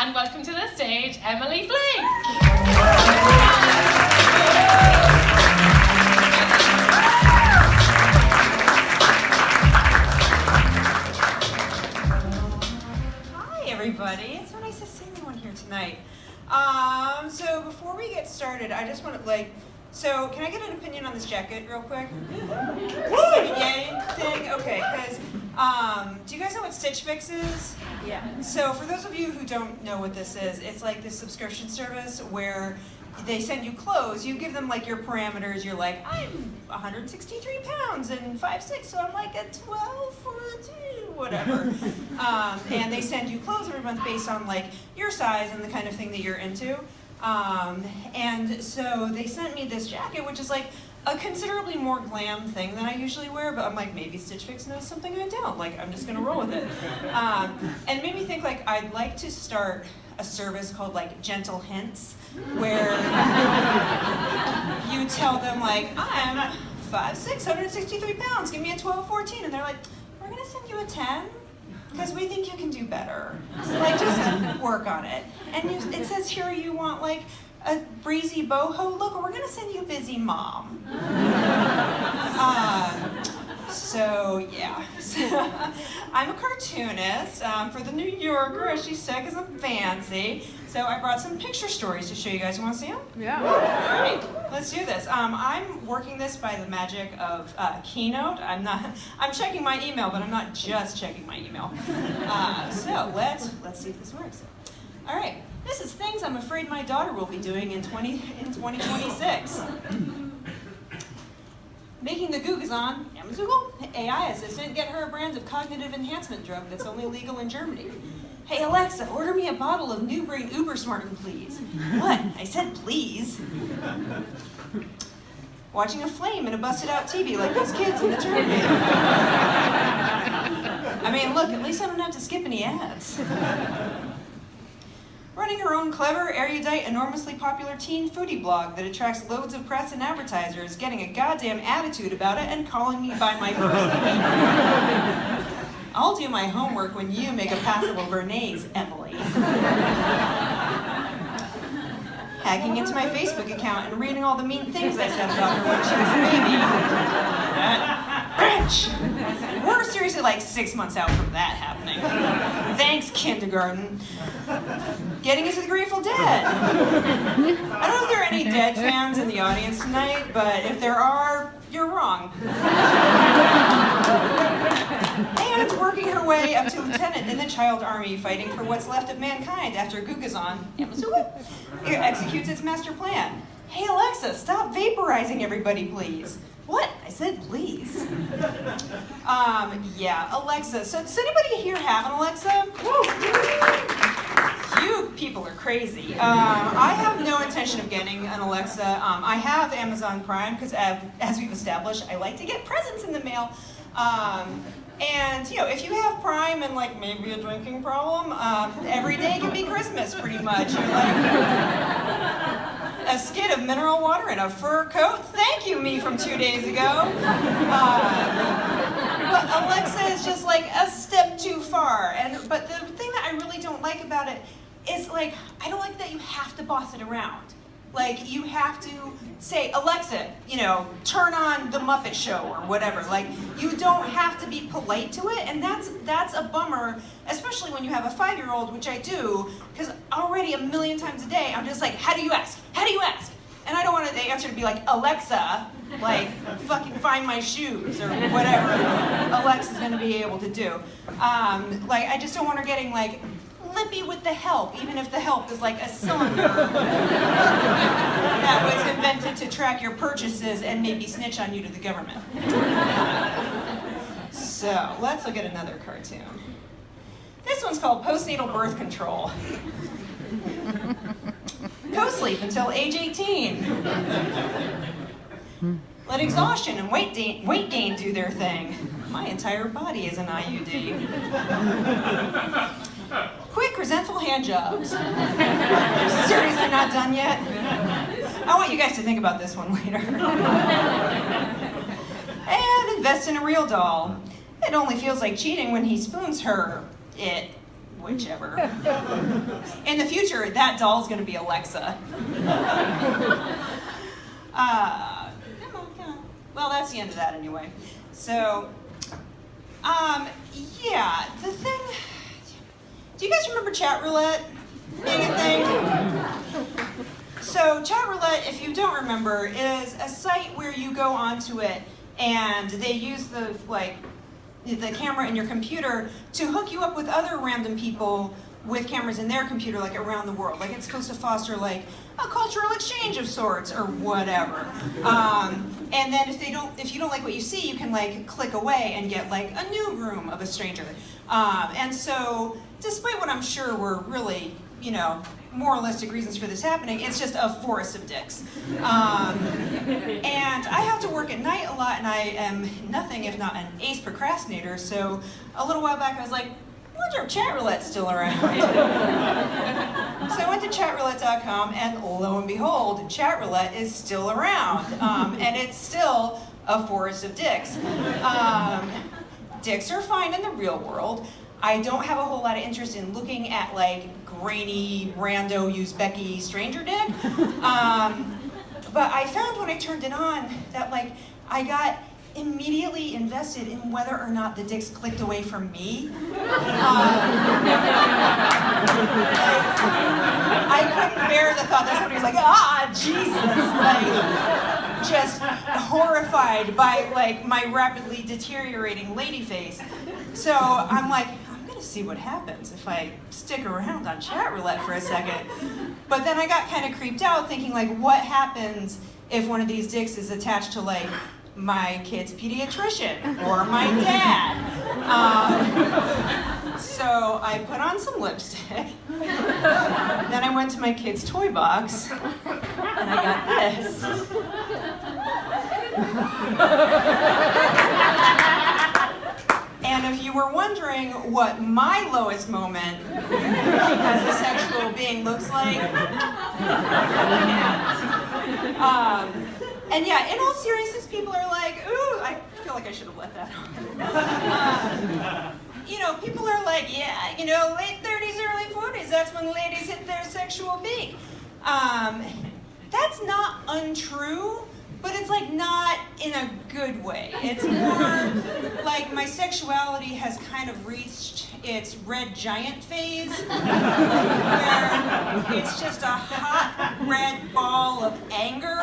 and welcome to the stage, Emily Flake. Hi, everybody. It's so nice to see everyone here tonight. So before we get started, I just want to so can I get an opinion on this jacket real quick? Yay thing? Okay, because do you guys know what Stitch Fix is? Yeah. So for those of you who don't know what this is, it's like this subscription service where they send you clothes, you give them like your parameters, you're like, I'm 163 pounds and 5'6", so I'm like a 12 or a 2, whatever. And they send you clothes every month based on like your size and the kind of thing that you're into. And so they sent me this jacket, which is like a considerably more glam thing than I usually wear, but I'm like, maybe Stitch Fix knows something I don't. Like, I'm just gonna roll with it. And it made me think like, I'd like to start a service called like Gentle Hints, where you tell them like, I'm 5'6", 163 pounds, give me a 12, 14, and they're like, we're gonna send you a 10, because we think you can do better. So like, just work on it. And it says here you want like a breezy boho look, or we're gonna send you busy mom. So yeah, I'm a cartoonist for the New Yorker, as she said, because I'm fancy. So I brought some picture stories to show you guys. You want to see them? Yeah. All right, let's do this. I'm working this by the magic of Keynote. I'm checking my email, but I'm not just checking my email. So let's see if this works. All right, this is things I'm afraid my daughter will be doing in 2026. Making the Googles on Amazon AI assistant, get her a brand of cognitive enhancement drug that's only legal in Germany. Hey Alexa, order me a bottle of New Brain Uber Smartin, please. What? I said please. Watching a flame in a busted out TV like those kids in the Terminator. I mean, look, at least I don't have to skip any ads. Running her own clever, erudite, enormously popular teen foodie blog that attracts loads of press and advertisers, getting a goddamn attitude about it and calling me by my first name. I'll do my homework when you make a passable Bernays, Emily. Hacking into my Facebook account and reading all the mean things I said about her when she was a baby. Bitch! We're seriously like 6 months out from that happening. Thanks, kindergarten. Getting into the Grateful Dead. I don't know if there are any Dead fans in the audience tonight, but if there are, you're wrong. And working her way up to lieutenant in the child army, fighting for what's left of mankind after Gugazon executes its master plan. Hey Alexa, stop vaporizing everybody, please. What? I said please. Yeah, Alexa. So does anybody here have an Alexa? Woo. You people are crazy. I have no intention of getting an Alexa. I have Amazon Prime because, as we've established, I like to get presents in the mail. And you know, if you have Prime and like maybe a drinking problem, every day can be Christmas pretty much. You're like a skid of mineral water and a fur coat. Thank you, me from 2 days ago. But Alexa is just like a step too far. But the thing that I really don't like about it is like, I don't like that you have to boss it around. Like, you have to say, Alexa, you know, turn on the Muppet Show or whatever. Like, you don't have to be polite to it, and that's a bummer, especially when you have a 5-year-old, which I do, because already a million times a day, I'm just like, how do you ask? How do you ask? And I don't want the answer to be like, Alexa, like, fucking find my shoes, or whatever Alexa's gonna be able to do. Like, I just don't want her getting, like, lippy with the help, even if the help is like a cylinder that was invented to track your purchases and maybe snitch on you to the government. So, let's look at another cartoon. This one's called Postnatal Birth Control. Co-sleep until age 18. Let exhaustion and weight gain do their thing. My entire body is an IUD. Quick, resentful hand jobs. Seriously not done yet? I want you guys to think about this one later. And invest in a real doll. It only feels like cheating when he spoons her. whichever. In the future, that doll's gonna be Alexa. Well, that's the end of that anyway. So, yeah, the thing, do you guys remember chat roulette being a thing? So chat roulette, if you don't remember, is a site where you go onto it and they use the camera in your computer to hook you up with other random people with cameras in their computer, like around the world. Like it's supposed to foster like a cultural exchange of sorts or whatever. And then if you don't like what you see, you can like click away and get like a new room of a stranger. And so, despite what I'm sure were really, moralistic reasons for this happening, it's just a forest of dicks. And I have to work at night a lot, and I am nothing if not an ace procrastinator. So a little while back, I was like, I wonder if chat roulette's still around. So I went to chatroulette.com, and lo and behold, chat roulette is still around, and it's still a forest of dicks. Dicks are fine in the real world. I don't have a whole lot of interest in looking at like grainy, rando, Uzbeki stranger dick. But I found when I turned it on that like I got immediately invested in whether or not the dicks clicked away from me. I couldn't bear the thought that somebody was like, Jesus, like just horrified by like my rapidly deteriorating lady face. So I'm like, I'm gonna see what happens if I stick around on chat roulette for a second. But then I got kind of creeped out thinking like, what happens if one of these dicks is attached to like my kid's pediatrician or my dad? So I put on some lipstick. Then I went to my kid's toy box and I got this. And if you were wondering what my lowest moment as a sexual being looks like, and yeah, in all seriousness, people are like, ooh, I feel like I should have let that on. People are like, yeah, late 30s, early 40s, that's when ladies hit their sexual peak. That's not untrue, but it's like not in a good way. It's more like my sexuality has kind of reached its red giant phase, where it's just a hot red ball of anger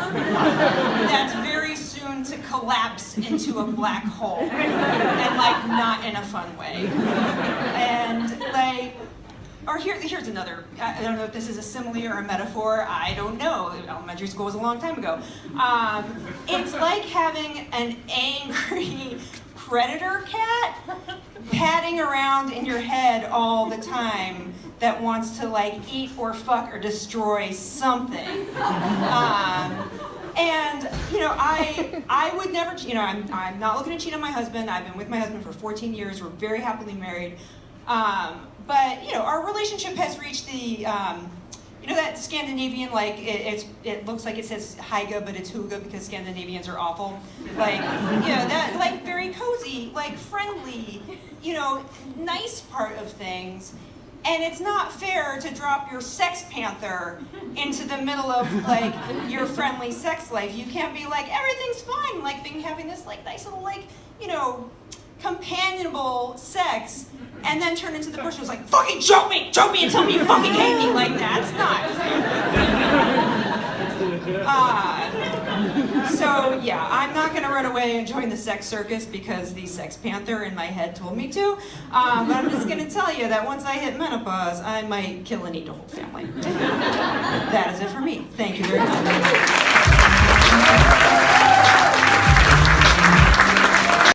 that's very soon to collapse into a black hole, and like not in a fun way. And like, or here's another, I don't know if this is a simile or a metaphor, I don't know. Elementary school was a long time ago. It's like having an angry predator cat padding around in your head all the time that wants to like eat or fuck or destroy something. And I would never, I'm not looking to cheat on my husband. I've been with my husband for 14 years. We're very happily married. But our relationship has reached the, that Scandinavian, like it looks like it says Hyga, but it's Huga because Scandinavians are awful. Like, that like very cozy, like friendly, nice part of things. And it's not fair to drop your sex panther into the middle of like your friendly sex life. You can't be like, everything's fine, like having this like nice little like, companionable sex, and then turn into the person who's like, fucking choke me and tell me you fucking hate me. Like, that's not fair. So yeah, I'm not gonna run away and join the sex circus because the sex panther in my head told me to, but I'm just gonna tell you that once I hit menopause, I might kill and eat a whole family. That is it for me. Thank you very much.